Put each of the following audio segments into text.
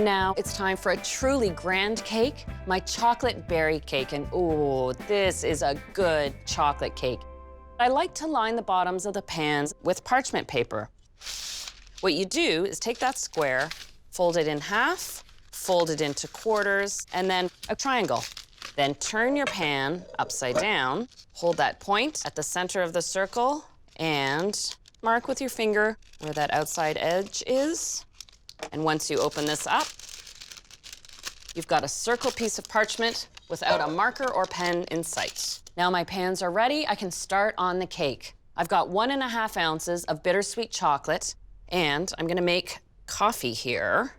Now it's time for a truly grand cake, my chocolate berry cake. And ooh, this is a good chocolate cake. I like to line the bottoms of the pans with parchment paper. What you do is take that square, fold it in half, fold it into quarters, and then a triangle. Then turn your pan upside down, hold that point at the center of the circle, and mark with your finger where that outside edge is. And once you open this up, you've got a circle piece of parchment without a marker or pen in sight. Now my pans are ready, I can start on the cake. I've got 1.5 ounces of bittersweet chocolate, and I'm gonna make coffee here.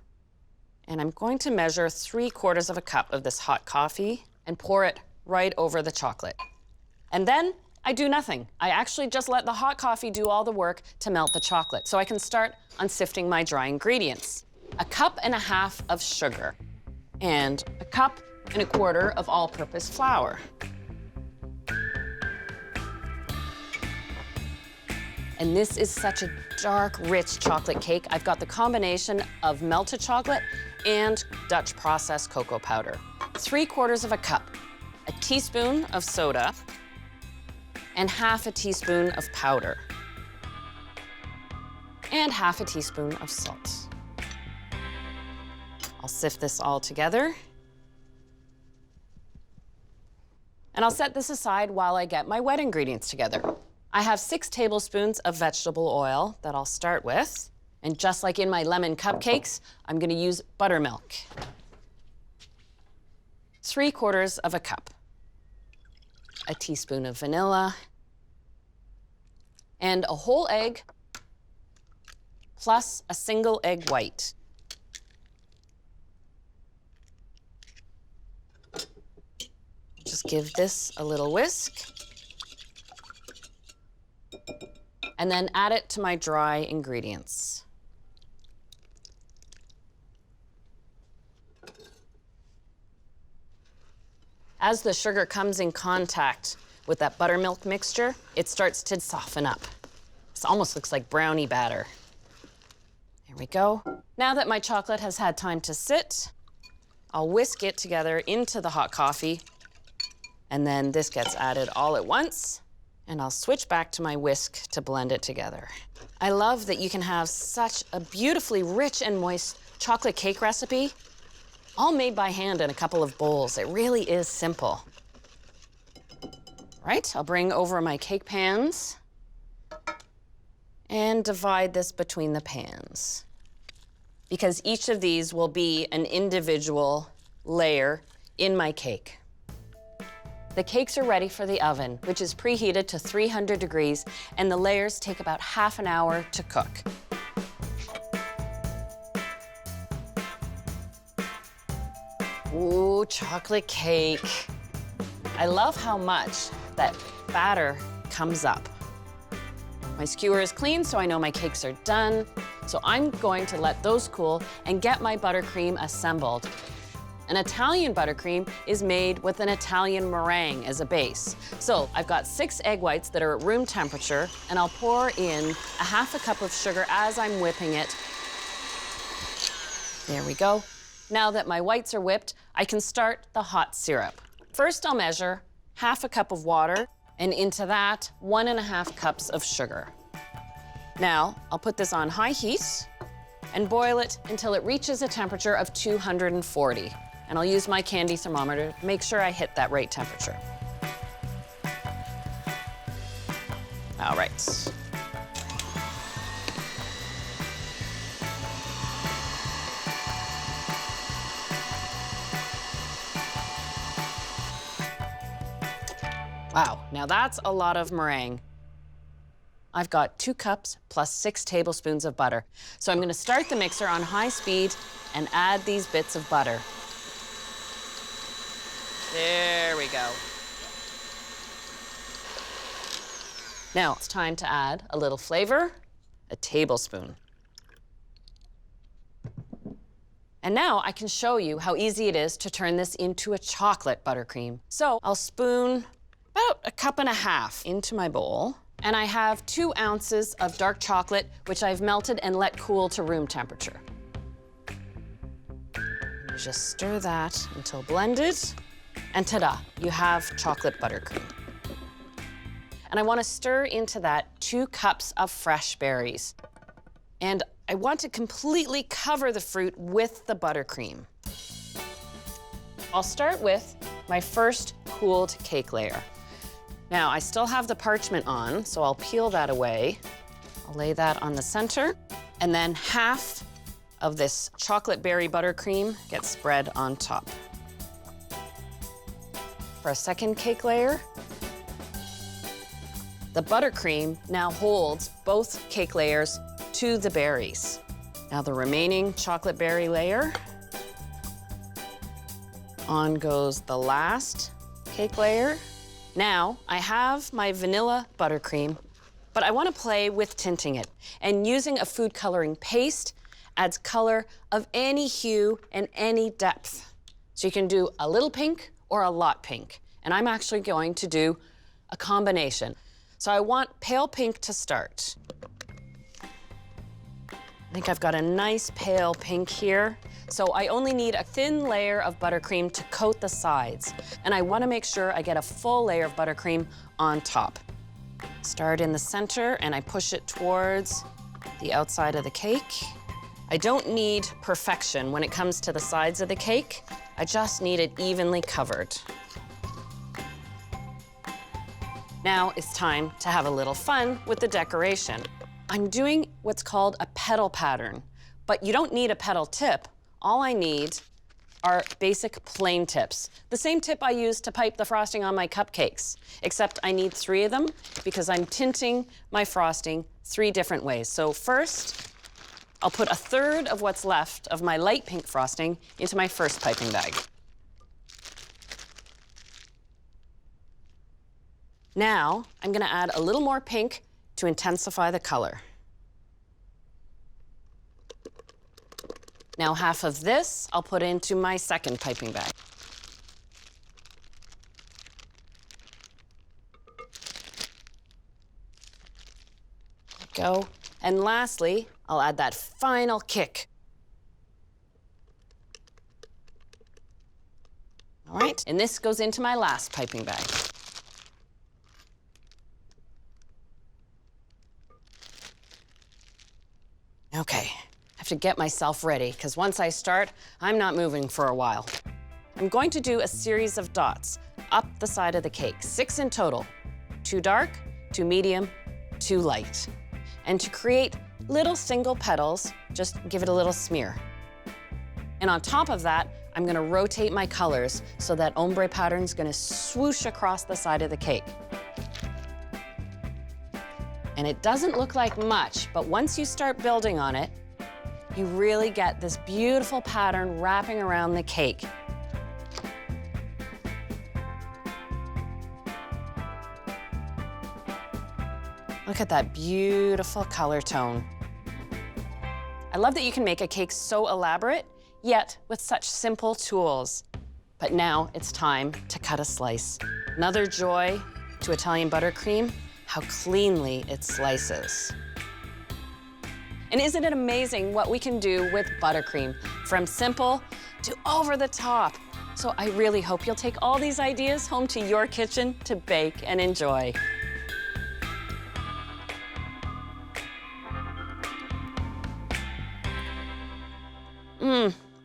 And I'm going to measure 3/4 of a cup of this hot coffee and pour it right over the chocolate. And then I do nothing. I actually just let the hot coffee do all the work to melt the chocolate. So I can start on sifting my dry ingredients. 1.5 cups of sugar and 1.25 cups of all-purpose flour. And this is such a dark, rich chocolate cake. I've got the combination of melted chocolate and Dutch processed cocoa powder. 3/4 of a cup, a teaspoon of soda, and 1/2 teaspoon of powder, and 1/2 teaspoon of salt. I'll sift this all together. And I'll set this aside while I get my wet ingredients together. I have 6 tablespoons of vegetable oil that I'll start with. And just like in my lemon cupcakes, I'm gonna use buttermilk. 3/4 of a cup. A teaspoon of vanilla. And a whole egg, plus a single egg white. Just give this a little whisk. And then add it to my dry ingredients. As the sugar comes in contact with that buttermilk mixture, it starts to soften up. This almost looks like brownie batter. There we go. Now that my chocolate has had time to sit, I'll whisk it together into the hot coffee, and then this gets added all at once, and I'll switch back to my whisk to blend it together. I love that you can have such a beautifully rich and moist chocolate cake recipe, all made by hand in a couple of bowls. It really is simple. Right, I'll bring over my cake pans and divide this between the pans, because each of these will be an individual layer in my cake. The cakes are ready for the oven, which is preheated to 300 degrees, and the layers take about half an hour to cook. Ooh, chocolate cake. I love how much that batter comes up. My skewer is clean, so I know my cakes are done. So I'm going to let those cool and get my buttercream assembled. An Italian buttercream is made with an Italian meringue as a base. So I've got 6 egg whites that are at room temperature, and I'll pour in 1/2 cup of sugar as I'm whipping it. There we go. Now that my whites are whipped, I can start the hot syrup. First, I'll measure 1/2 cup of water, and into that, 1.5 cups of sugar. Now, I'll put this on high heat and boil it until it reaches a temperature of 240. And I'll use my candy thermometer to make sure I hit that right temperature. All right. Wow, now that's a lot of meringue. I've got 2 cups plus 6 tablespoons of butter. So I'm gonna start the mixer on high speed and add these bits of butter. There we go. Now it's time to add a little flavor, a tablespoon. And now I can show you how easy it is to turn this into a chocolate buttercream. So I'll spoon about 1.5 cups into my bowl. And I have 2 ounces of dark chocolate, which I've melted and let cool to room temperature. You just stir that until blended, and ta-da, you have chocolate buttercream. And I want to stir into that 2 cups of fresh berries. And I want to completely cover the fruit with the buttercream. I'll start with my first cooled cake layer. Now, I still have the parchment on, so I'll peel that away. I'll lay that on the center, and then half of this chocolate berry buttercream gets spread on top. For a second cake layer, the buttercream now holds both cake layers to the berries. Now the remaining chocolate berry layer. On goes the last cake layer. Now I have my vanilla buttercream, but I want to play with tinting it. And using a food coloring paste adds color of any hue and any depth. So you can do a little pink or a lot pink. And I'm actually going to do a combination. So I want pale pink to start. I think I've got a nice pale pink here. So I only need a thin layer of buttercream to coat the sides. And I want to make sure I get a full layer of buttercream on top. Start in the center and I push it towards the outside of the cake. I don't need perfection when it comes to the sides of the cake. I just need it evenly covered. Now it's time to have a little fun with the decoration. I'm doing what's called a petal pattern, but you don't need a petal tip. All I need are basic plain tips. The same tip I use to pipe the frosting on my cupcakes, except I need 3 of them because I'm tinting my frosting 3 different ways. So first, I'll put 1/3 of what's left of my light pink frosting into my first piping bag. Now, I'm gonna add a little more pink to intensify the color. Now, half of this I'll put into my second piping bag. There we go. And lastly, I'll add that final kick. All right, and this goes into my last piping bag. Okay, I have to get myself ready, because once I start, I'm not moving for a while. I'm going to do a series of dots up the side of the cake, 6 in total. 2 dark, 2 medium, 2 light. And to create little single petals, just give it a little smear. And on top of that, I'm gonna rotate my colors so that ombre pattern's gonna swoosh across the side of the cake. And it doesn't look like much, but once you start building on it, you really get this beautiful pattern wrapping around the cake. Look at that beautiful color tone. I love that you can make a cake so elaborate, yet with such simple tools. But now it's time to cut a slice. Another joy to Italian buttercream, how cleanly it slices. And isn't it amazing what we can do with buttercream, from simple to over the top? So I really hope you'll take all these ideas home to your kitchen to bake and enjoy.